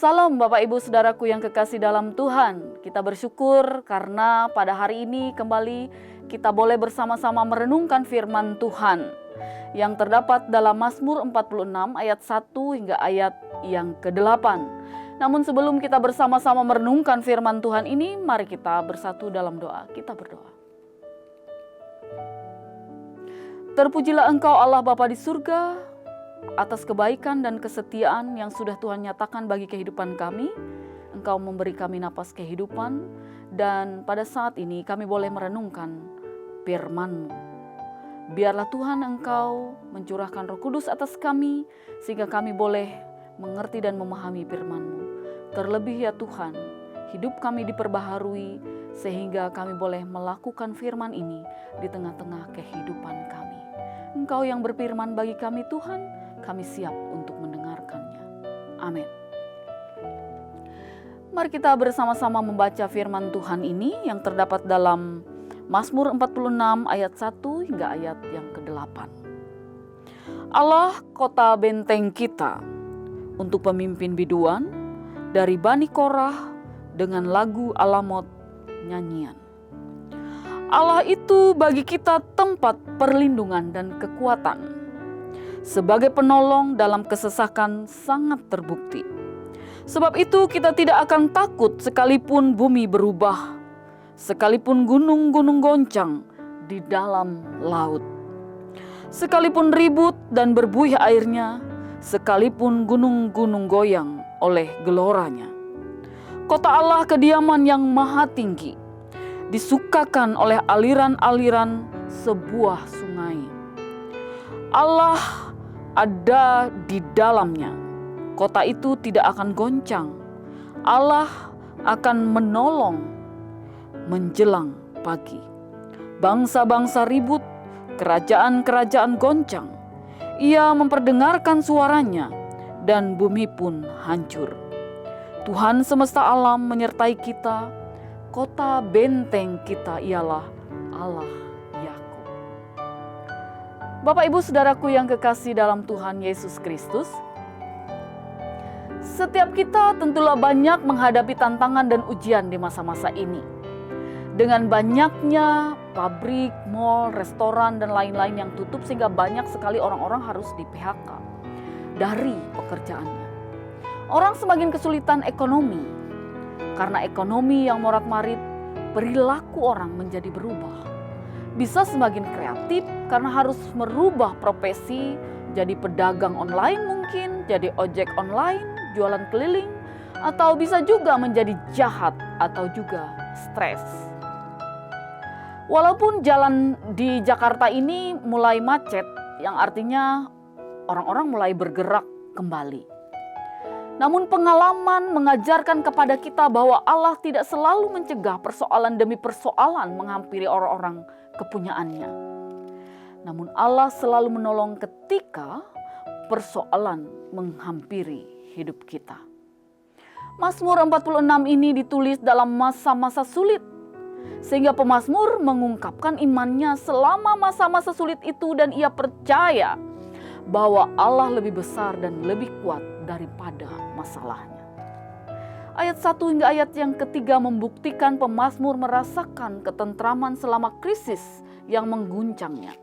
Salam Bapak Ibu Saudaraku yang kekasih dalam Tuhan. Kita bersyukur karena pada hari ini kembali kita boleh bersama-sama merenungkan firman Tuhan yang terdapat dalam Mazmur 46 ayat 1 hingga ayat yang ke-8. Namun sebelum kita bersama-sama merenungkan firman Tuhan ini, mari kita bersatu dalam doa. Kita berdoa. Terpujilah Engkau Allah Bapa di surga, atas kebaikan dan kesetiaan yang sudah Tuhan nyatakan bagi kehidupan kami. Engkau memberi kami napas kehidupan, dan pada saat ini kami boleh merenungkan firman-Mu. Biarlah Tuhan Engkau mencurahkan Roh Kudus atas kami, sehingga kami boleh mengerti dan memahami firman-Mu. Terlebih ya Tuhan, hidup kami diperbaharui, sehingga kami boleh melakukan firman ini di tengah-tengah kehidupan kami. Engkau yang berfirman bagi kami Tuhan, kami siap untuk mendengarkannya. Amin. Mari kita bersama-sama membaca firman Tuhan ini yang terdapat dalam Mazmur 46 ayat 1 hingga ayat yang ke-8. Allah kota benteng kita, untuk pemimpin biduan dari Bani Korah dengan lagu alamot nyanyian. Allah itu bagi kita tempat perlindungan dan kekuatan. Sebagai penolong dalam kesesakan sangat terbukti. Sebab itu kita tidak akan takut sekalipun bumi berubah, sekalipun gunung-gunung goncang di dalam laut, sekalipun ribut dan berbuih airnya, sekalipun gunung-gunung goyang oleh geloranya. Kota Allah kediaman yang maha tinggi, disukakan oleh aliran-aliran sebuah sungai. Allah ada di dalamnya. Kota itu tidak akan goncang. Allah akan menolong menjelang pagi. Bangsa-bangsa ribut, kerajaan-kerajaan goncang. Ia memperdengarkan suaranya dan bumi pun hancur. Tuhan semesta alam menyertai kita. Kota benteng kita ialah Allah. Bapak Ibu Saudaraku yang kekasih dalam Tuhan Yesus Kristus, setiap kita tentulah banyak menghadapi tantangan dan ujian di masa-masa ini. Dengan banyaknya pabrik, mal, restoran, dan lain-lain yang tutup sehingga banyak sekali orang-orang harus di-PHK dari pekerjaannya. Orang semakin kesulitan ekonomi. Karena ekonomi yang morat-marit, perilaku orang menjadi berubah. Bisa semakin kreatif karena harus merubah profesi, jadi pedagang online mungkin, jadi ojek online, jualan keliling, atau bisa juga menjadi jahat atau juga stres. Walaupun jalan di Jakarta ini mulai macet, yang artinya orang-orang mulai bergerak kembali. Namun pengalaman mengajarkan kepada kita bahwa Allah tidak selalu mencegah persoalan demi persoalan menghampiri orang-orang kepunyaannya. Namun Allah selalu menolong ketika persoalan menghampiri hidup kita. Mazmur 46 ini ditulis dalam masa-masa sulit, sehingga pemazmur mengungkapkan imannya selama masa-masa sulit itu, dan ia percaya bahwa Allah lebih besar dan lebih kuat daripada masalahnya. Ayat 1 hingga ayat yang ketiga membuktikan pemazmur merasakan ketentraman selama krisis yang mengguncangnya.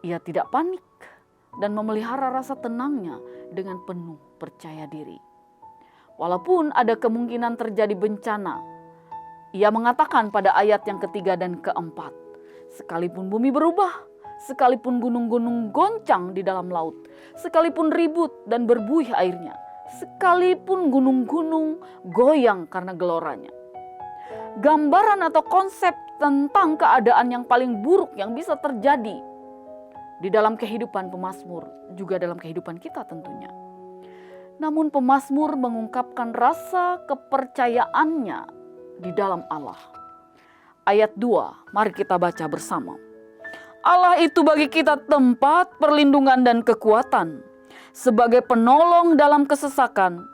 Ia tidak panik dan memelihara rasa tenangnya dengan penuh percaya diri. Walaupun ada kemungkinan terjadi bencana, ia mengatakan pada ayat yang ketiga dan keempat, sekalipun bumi berubah, sekalipun gunung-gunung goncang di dalam laut, sekalipun ribut dan berbuih airnya, sekalipun gunung-gunung goyang karena geloranya. Gambaran atau konsep tentang keadaan yang paling buruk yang bisa terjadi di dalam kehidupan pemazmur, juga dalam kehidupan kita tentunya. Namun pemazmur mengungkapkan rasa kepercayaannya di dalam Allah. Ayat 2, mari kita baca bersama. Allah itu bagi kita tempat perlindungan dan kekuatan. Sebagai penolong dalam kesesakan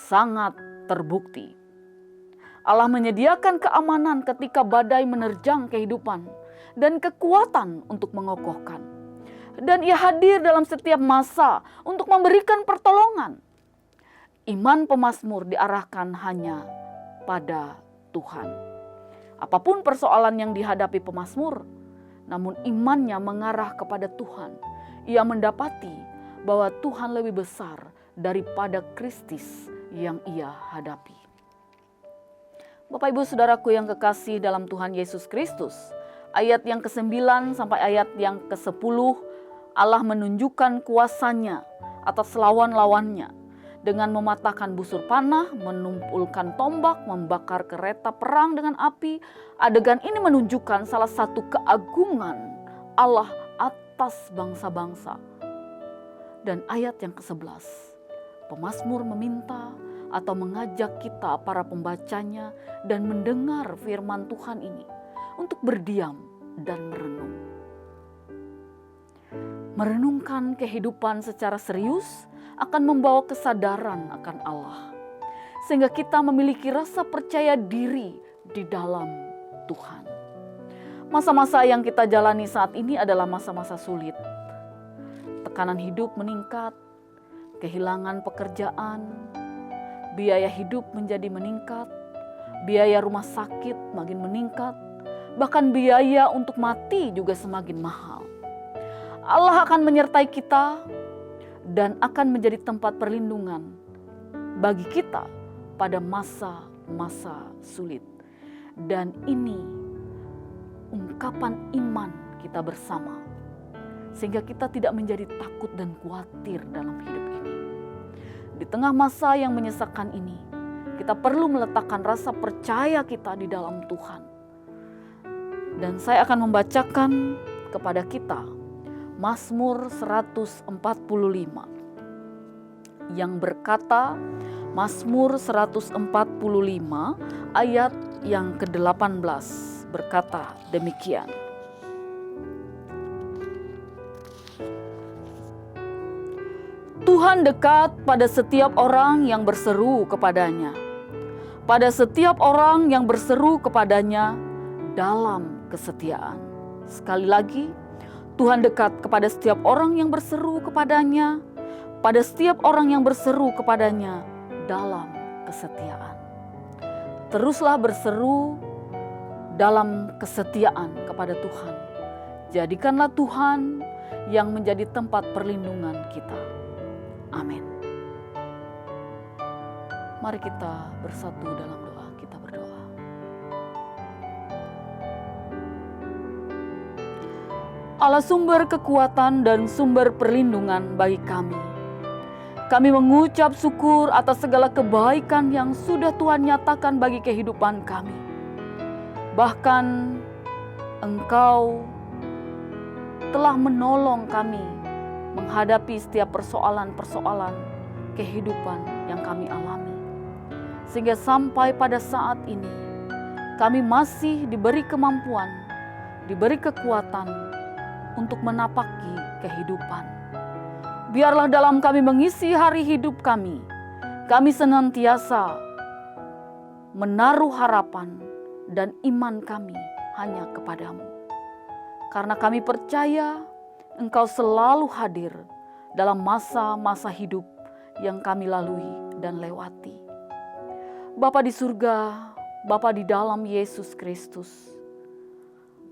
sangat terbukti. Allah menyediakan keamanan ketika badai menerjang kehidupan dan kekuatan untuk mengokohkan. Dan ia hadir dalam setiap masa untuk memberikan pertolongan. Iman pemazmur diarahkan hanya pada Tuhan. Apapun persoalan yang dihadapi pemazmur, namun imannya mengarah kepada Tuhan. Ia mendapati bahwa Tuhan lebih besar daripada Kristus yang ia hadapi. Bapak Ibu Saudaraku yang kekasih dalam Tuhan Yesus Kristus, ayat yang ke-9 sampai ayat yang ke-10, Allah menunjukkan kuasanya atas lawan-lawannya dengan mematahkan busur panah, menumpulkan tombak, membakar kereta perang dengan api. Adegan ini menunjukkan salah satu keagungan Allah atas bangsa-bangsa. Dan ayat yang ke-11, pemazmur meminta atau mengajak kita para pembacanya dan mendengar firman Tuhan ini untuk berdiam dan merenung. Merenungkan kehidupan secara serius akan membawa kesadaran akan Allah, sehingga kita memiliki rasa percaya diri di dalam Tuhan. Masa-masa yang kita jalani saat ini adalah masa-masa sulit. Tekanan hidup meningkat, kehilangan pekerjaan, biaya hidup menjadi meningkat, biaya rumah sakit makin meningkat, bahkan biaya untuk mati juga semakin mahal. Allah akan menyertai kita dan akan menjadi tempat perlindungan bagi kita pada masa-masa sulit. Dan ini ungkapan iman kita bersama, sehingga kita tidak menjadi takut dan khawatir dalam hidup ini. Di tengah masa yang menyesakan ini, kita perlu meletakkan rasa percaya kita di dalam Tuhan. Dan saya akan membacakan kepada kita Mazmur 145 yang berkata, Mazmur 145 ayat yang ke-18 berkata demikian. Tuhan dekat pada setiap orang yang berseru kepadanya, pada setiap orang yang berseru kepadanya dalam kesetiaan. Sekali lagi, Tuhan dekat kepada setiap orang yang berseru kepadanya, pada setiap orang yang berseru kepadanya dalam kesetiaan. Teruslah berseru dalam kesetiaan kepada Tuhan. Jadikanlah Tuhan yang menjadi tempat perlindungan kita. Amin. Mari kita bersatu dalam doa. Kita berdoa. Allah sumber kekuatan dan sumber perlindungan bagi kami. Kami mengucap syukur atas segala kebaikan yang sudah Tuhan nyatakan bagi kehidupan kami. Bahkan Engkau telah menolong kami menghadapi setiap persoalan-persoalan kehidupan yang kami alami. Sehingga sampai pada saat ini kami masih diberi kemampuan, diberi kekuatan untuk menapaki kehidupan. Biarlah dalam kami mengisi hari hidup kami senantiasa menaruh harapan dan iman kami hanya kepadamu. Karena kami percaya Engkau selalu hadir dalam masa-masa hidup yang kami lalui dan lewati. Bapa di surga, Bapa di dalam Yesus Kristus,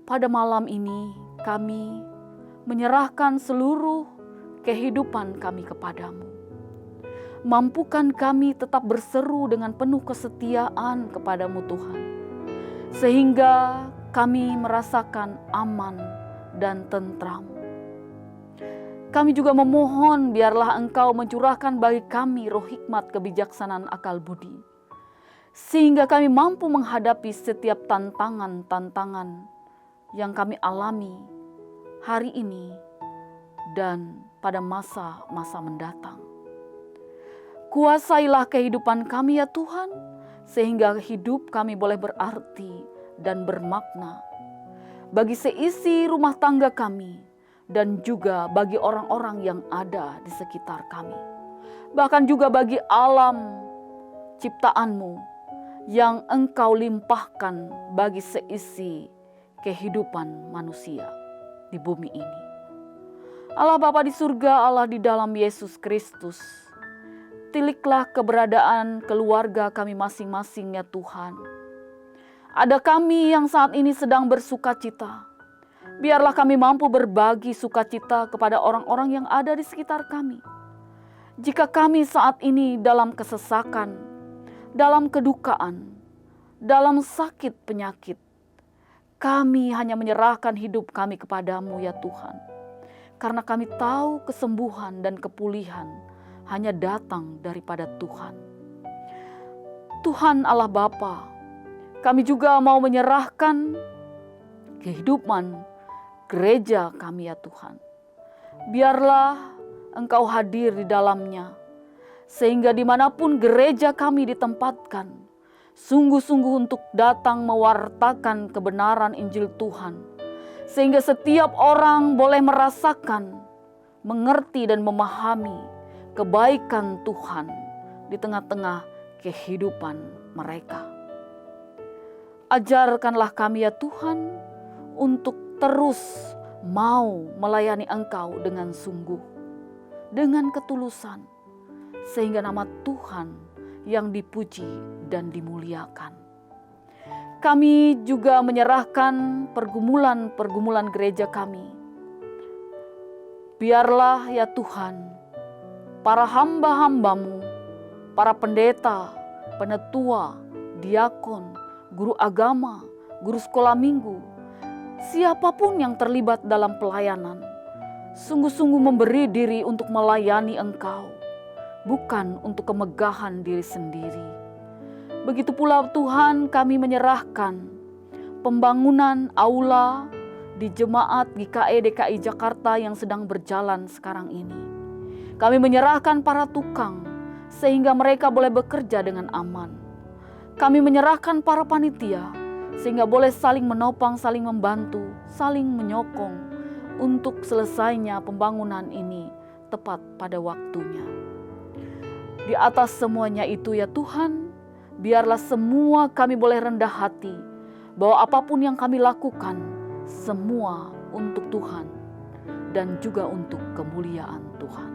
pada malam ini kami menyerahkan seluruh kehidupan kami kepadamu. Mampukan kami tetap berseru dengan penuh kesetiaan kepadamu Tuhan, sehingga kami merasakan aman dan tentram. Kami juga memohon biarlah Engkau mencurahkan bagi kami roh hikmat, kebijaksanaan, akal budi, sehingga kami mampu menghadapi setiap tantangan-tantangan yang kami alami hari ini dan pada masa-masa mendatang. Kuasailah kehidupan kami ya Tuhan, sehingga hidup kami boleh berarti dan bermakna bagi seisi rumah tangga kami dan juga bagi orang-orang yang ada di sekitar kami. Bahkan juga bagi alam ciptaan-Mu yang Engkau limpahkan bagi seisi kehidupan manusia di bumi ini. Allah Bapa di surga, Allah di dalam Yesus Kristus, tiliklah keberadaan keluarga kami masing-masing ya Tuhan. Ada kami yang saat ini sedang bersuka cita. Biarlah kami mampu berbagi sukacita kepada orang-orang yang ada di sekitar kami. Jika kami saat ini dalam kesesakan, dalam kedukaan, dalam sakit penyakit, kami hanya menyerahkan hidup kami kepadamu ya Tuhan. Karena kami tahu kesembuhan dan kepulihan hanya datang daripada Tuhan. Tuhan Allah Bapa, kami juga mau menyerahkan kehidupan gereja kami ya Tuhan. Biarlah Engkau hadir di dalamnya, sehingga dimanapun gereja kami ditempatkan, sungguh-sungguh untuk datang mewartakan kebenaran Injil Tuhan, sehingga setiap orang boleh merasakan, mengerti dan memahami kebaikan Tuhan di tengah-tengah kehidupan mereka. Ajarkanlah kami ya Tuhan untuk terus mau melayani Engkau dengan sungguh, dengan ketulusan, sehingga nama Tuhan yang dipuji dan dimuliakan. Kami juga menyerahkan pergumulan-pergumulan gereja kami. Biarlah ya Tuhan, para hamba-hamba-Mu, para pendeta, penetua, diakon, guru agama, guru sekolah minggu, siapapun yang terlibat dalam pelayanan, sungguh-sungguh memberi diri untuk melayani Engkau, bukan untuk kemegahan diri sendiri. Begitu pula Tuhan, kami menyerahkan pembangunan aula di Jemaat GKI DKI Jakarta yang sedang berjalan sekarang ini. Kami menyerahkan para tukang sehingga mereka boleh bekerja dengan aman. Kami menyerahkan para panitia sehingga boleh saling menopang, saling membantu, saling menyokong untuk selesainya pembangunan ini tepat pada waktunya. Di atas semuanya itu ya Tuhan, biarlah semua kami boleh rendah hati bahwa apapun yang kami lakukan, semua untuk Tuhan dan juga untuk kemuliaan Tuhan.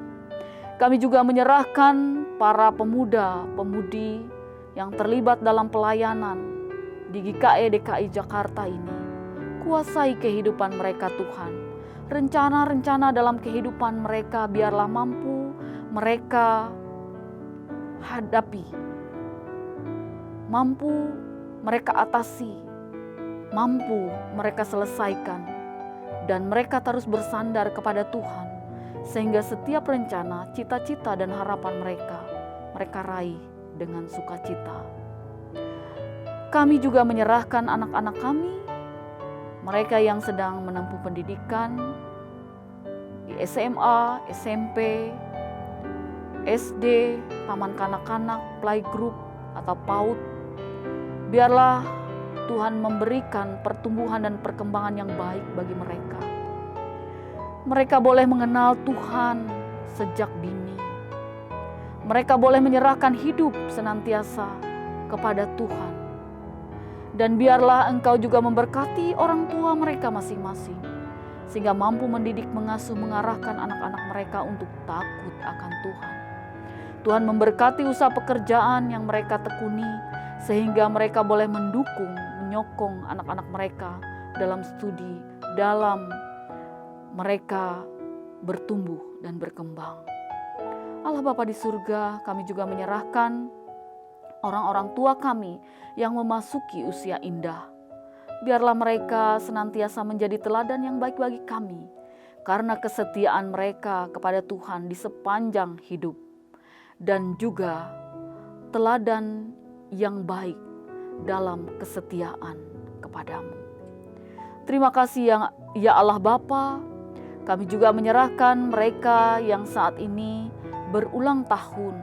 Kami juga menyerahkan para pemuda-pemudi yang terlibat dalam pelayanan di GKI DKI Jakarta ini. Kuasai kehidupan mereka Tuhan. Rencana-rencana dalam kehidupan mereka biarlah mampu mereka hadapi, mampu mereka atasi, mampu mereka selesaikan, dan mereka terus bersandar kepada Tuhan, sehingga setiap rencana, cita-cita dan harapan mereka raih dengan sukacita. Kami juga menyerahkan anak-anak kami, mereka yang sedang menempuh pendidikan di SMA, SMP, SD, taman kanak-kanak, playgroup atau PAUD. Biarlah Tuhan memberikan pertumbuhan dan perkembangan yang baik bagi mereka. Mereka boleh mengenal Tuhan sejak dini. Mereka boleh menyerahkan hidup senantiasa kepada Tuhan. Dan biarlah Engkau juga memberkati orang tua mereka masing-masing, sehingga mampu mendidik, mengasuh, mengarahkan anak-anak mereka untuk takut akan Tuhan. Tuhan memberkati usaha pekerjaan yang mereka tekuni, sehingga mereka boleh mendukung, menyokong anak-anak mereka dalam studi, dalam mereka bertumbuh dan berkembang. Allah Bapa di surga, kami juga menyerahkan orang-orang tua kami yang memasuki usia indah. Biarlah mereka senantiasa menjadi teladan yang baik bagi kami, karena kesetiaan mereka kepada Tuhan di sepanjang hidup, dan juga teladan yang baik dalam kesetiaan kepadamu. Terima kasih ya Allah Bapa. Kami juga menyerahkan mereka yang saat ini berulang tahun,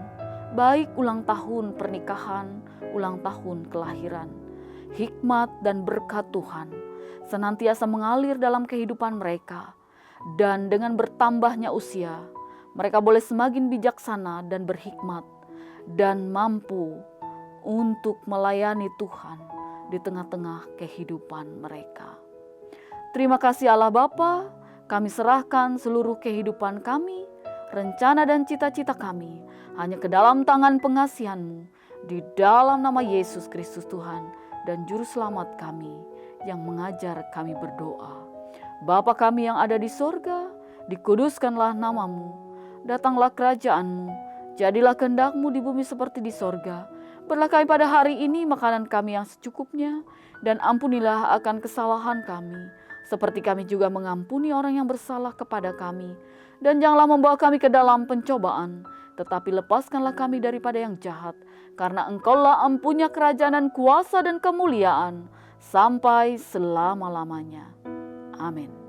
baik ulang tahun pernikahan, ulang tahun kelahiran. Hikmat dan berkat Tuhan senantiasa mengalir dalam kehidupan mereka, dan dengan bertambahnya usia, mereka boleh semakin bijaksana dan berhikmat, dan mampu untuk melayani Tuhan di tengah-tengah kehidupan mereka. Terima kasih Allah Bapa, kami serahkan seluruh kehidupan kami, rencana dan cita-cita kami hanya ke dalam tangan pengasihan-Mu. Di dalam nama Yesus Kristus Tuhan dan Juru Selamat kami yang mengajar kami berdoa. Bapa kami yang ada di sorga, dikuduskanlah nama-Mu. Datanglah kerajaan-Mu, jadilah kehendak-Mu di bumi seperti di sorga. Berilah kami pada hari ini makanan kami yang secukupnya, dan ampunilah akan kesalahan kami, seperti kami juga mengampuni orang yang bersalah kepada kami. Dan janganlah membawa kami ke dalam pencobaan, tetapi lepaskanlah kami daripada yang jahat, karena Engkaulah empunya kerajaan dan kuasa dan kemuliaan, sampai selama-lamanya. Amin.